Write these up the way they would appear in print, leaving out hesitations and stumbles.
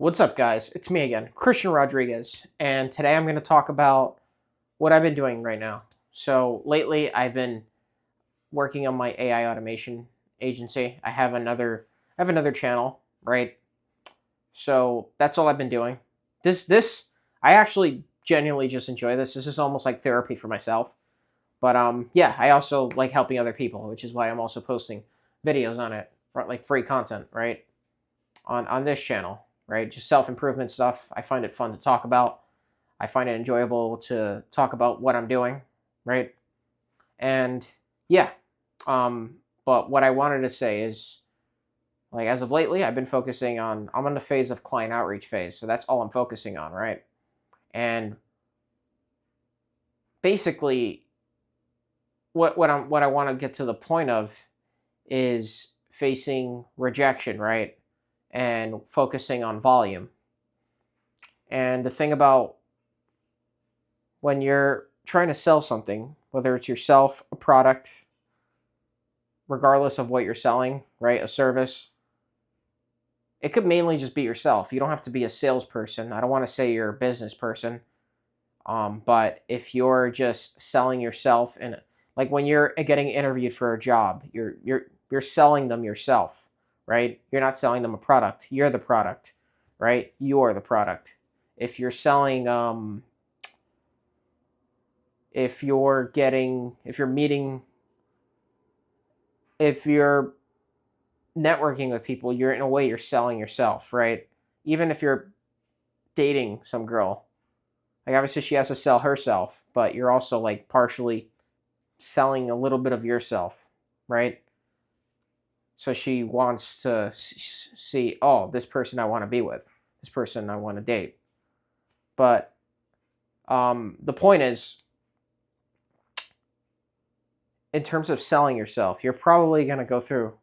What's up, guys? It's me again, Christian Rodriguez, and today I'm going to talk about what I've been doing right now. So, lately, I've been working on my AI automation agency. I have another channel, right? So, that's all I've been doing. This I actually genuinely just enjoy this. This is almost like therapy for myself. But yeah, I also like helping other people, which is why I'm also posting videos on it, like free content, right? On this channel, right? Just self-improvement stuff. I find it fun to talk about. I find it enjoyable to talk about what I'm doing, right? And yeah, um, but what I wanted to say is, like, as of lately, I've been focusing on. I'm in the phase of client outreach phase, so that's all I'm focusing on, right? And basically, what I want to get to the point of is facing rejection, right? And focusing on volume. And the thing about when you're trying to sell something, whether it's yourself, a product, regardless of what you're selling, right? A service, it could mainly just be yourself. You don't have to be a salesperson. I don't want to say you're a business person, but if you're just selling yourself, and like when you're getting interviewed for a job, you're selling them yourself, right? You're not selling them a product. You're the product, right? You're the product. If you're selling if you're meeting, if you're networking with people, you're in a way you're selling yourself, right? Even if you're dating some girl, like obviously she has to sell herself, but you're also like partially selling a little bit of yourself, right? So she wants to see, oh, this person I want to be with, this person I want to date. But the point is, in terms of selling yourself, you're probably going to go through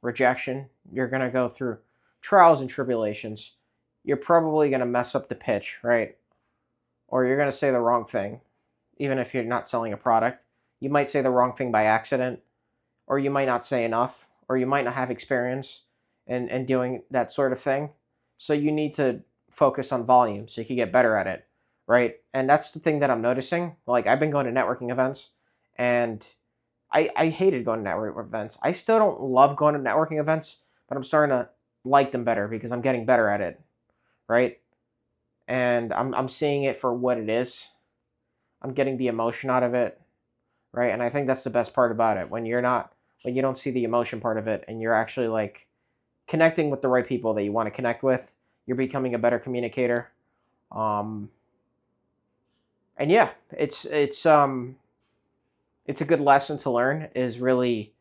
rejection. You're going to go through trials and tribulations. You're probably going to mess up the pitch, right? Or you're going to say the wrong thing, even if you're not selling a product. You might say the wrong thing by accident, or you might not say enough, or you might not have experience in doing that sort of thing. So you need to focus on volume so you can get better at it, right? And that's the thing that I'm noticing. Like, I've been going to networking events, and I hated going to networking events. I still don't love going to networking events, but I'm starting to like them better because I'm getting better at it, right? And I'm seeing it for what it is. I'm getting the emotion out of it, right? And I think that's the best part about it. When you don't see the emotion part of it and you're actually like connecting with the right people that you want to connect with, you're becoming a better communicator. Um, and yeah, it's a good lesson to learn, is really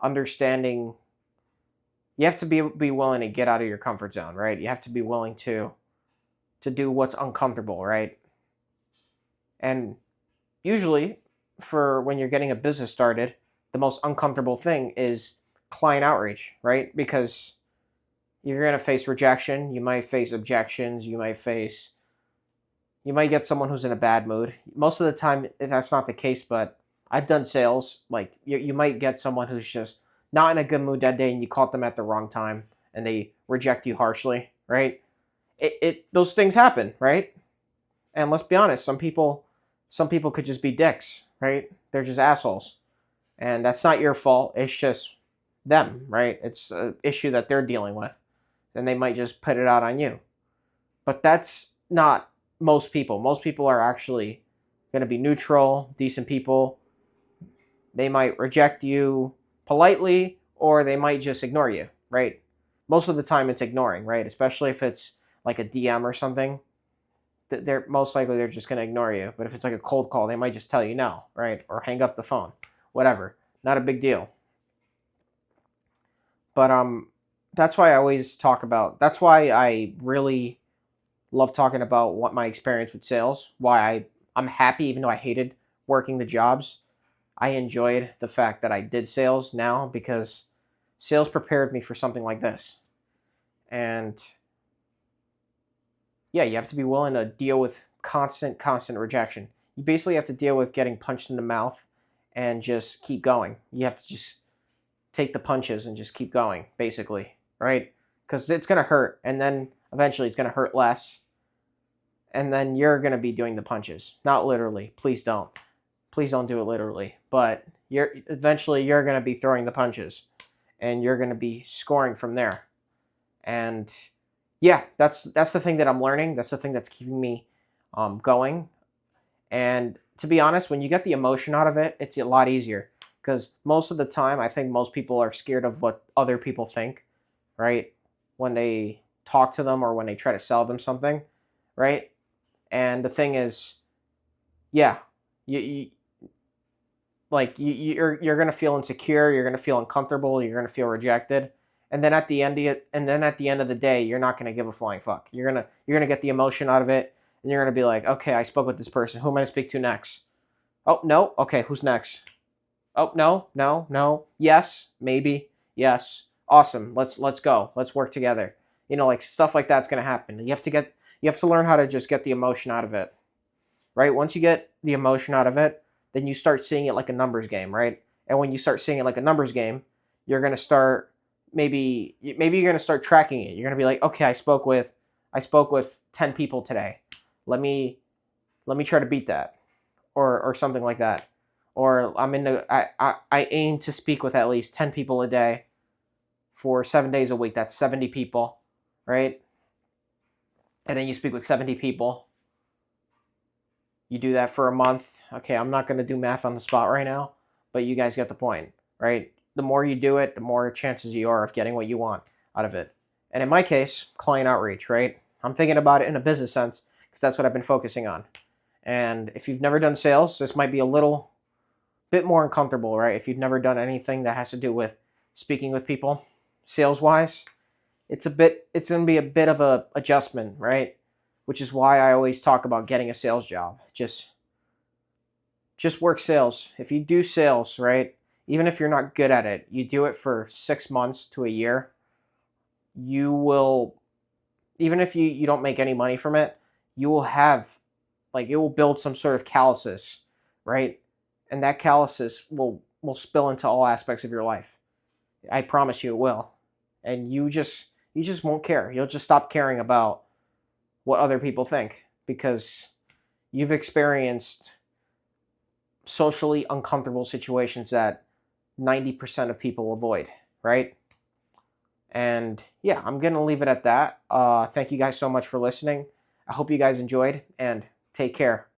understanding. You have to be willing to get out of your comfort zone, right? You have to be willing to do what's uncomfortable, right? And usually, for when you're getting a business started, the most uncomfortable thing is client outreach, right? Because you're going to face rejection, you might face objections, you might get someone who's in a bad mood. Most of the time that's not the case, but I've done sales. Like, you might get someone who's just not in a good mood that day, and you caught them at the wrong time and they reject you harshly, right? It those things happen, right? And let's be honest, some people could just be dicks, right? They're just assholes. And that's not your fault. It's just them, right? It's an issue that they're dealing with. And they might just put it out on you. But that's not most people. Most people are actually going to be neutral, decent people. They might reject you politely, or they might just ignore you, right? Most of the time it's ignoring, right? Especially if it's like a DM or something. They're most likely they're just going to ignore you. But if it's like a cold call, they might just tell you no, right? Or hang up the phone, whatever. Not a big deal. But that's why I always talk about. That's why I really love talking about what my experience with sales. Why I'm happy, even though I hated working the jobs. I enjoyed the fact that I did sales now, because sales prepared me for something like this. And yeah, you have to be willing to deal with constant rejection. You basically have to deal with getting punched in the mouth and just keep going. You have to just take the punches and just keep going, basically, right? Because it's going to hurt. And then Eventually, it's going to hurt less. And then you're going to be doing the punches. Not literally. Please don't. Please don't do it literally. But eventually you're going to be throwing the punches. And you're going to be scoring from there. And yeah, that's the thing that I'm learning. That's the thing that's keeping me going. And to be honest, when you get the emotion out of it, it's a lot easier. Because most of the time, I think most people are scared of what other people think, right? When they talk to them or when they try to sell them something, right? And the thing is, yeah, you're gonna feel insecure, you're gonna feel uncomfortable, you're gonna feel rejected, and then at the end of it, and then at the end of the day, you're not gonna give a flying fuck. You're gonna get the emotion out of it, and you're gonna be like, okay, I spoke with this person. Who am I gonna speak to next? Oh no, okay, who's next? Oh no, no, no. Yes, maybe. Yes. Awesome. Let's go. Let's work together. Like stuff like that's gonna happen. You have to learn how to just get the emotion out of it. Right? Once you get the emotion out of it, then you start seeing it like a numbers game, right? And when you start seeing it like a numbers game, you're gonna start maybe you're gonna start tracking it. You're gonna be like, okay, I spoke with 10 people today. Let me try to beat that, or something like that. Or I aim to speak with at least 10 people a day for 7 days a week. That's 70 people, right? And then you speak with 70 people. You do that for a month. Okay, I'm not going to do math on the spot right now, but you guys get the point, right? The more you do it, the more chances you are of getting what you want out of it. And in my case, client outreach, right? I'm thinking about it in a business sense because that's what I've been focusing on. And if you've never done sales, this might be a little bit more uncomfortable, right? If you've never done anything that has to do with speaking with people, sales wise, it's going to be a bit of a adjustment, right? Which is why I always talk about getting a sales job. Just work sales. If you do sales, right? Even if you're not good at it, you do it for 6 months to a year, you will, even if you don't make any money from it, you will have, it will build some sort of calluses, right? And that calluses will spill into all aspects of your life. I promise you it will. And you just won't care. You'll just stop caring about what other people think because you've experienced socially uncomfortable situations that 90% of people avoid, right? And yeah, I'm going to leave it at that. Thank you guys so much for listening. I hope you guys enjoyed and take care.